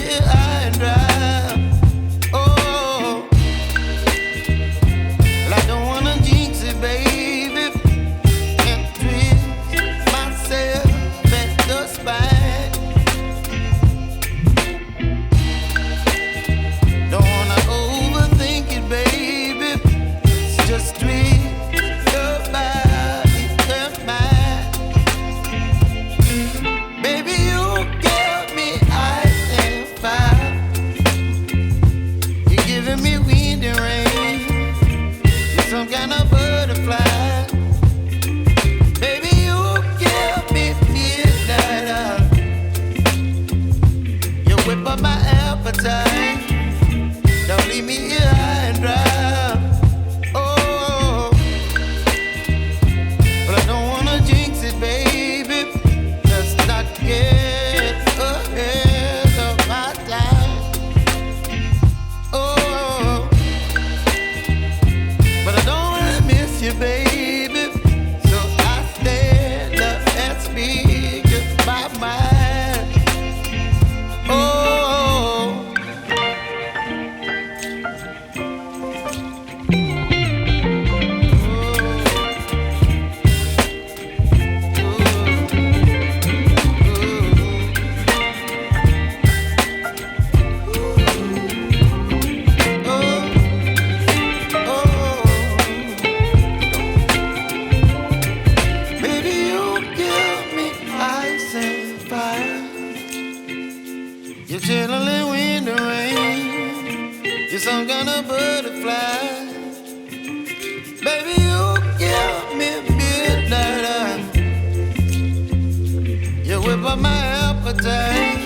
here high and dry. Oh, well, I don't wanna jinx it, baby, and twist myself at the spine. Don't wanna overthink it, baby. It's just twist your body and mine. Baby, you give me ice and fire. You're giving me wind and rain. You're some kind of butterfly. Baby, you give me midnight. You whip up my appetite. Don't leave me here high and dry. Oh, but I don't wanna jinx it, baby. Let's not get ahead of my time. Oh, but I don't wanna miss you, baby. So I stand up and speak my mind. Oh. Baby, you give me ice and fire. You're chilling wind and rain. You're some kind of butterfly. Baby, you give me midnight. You whip up my appetite.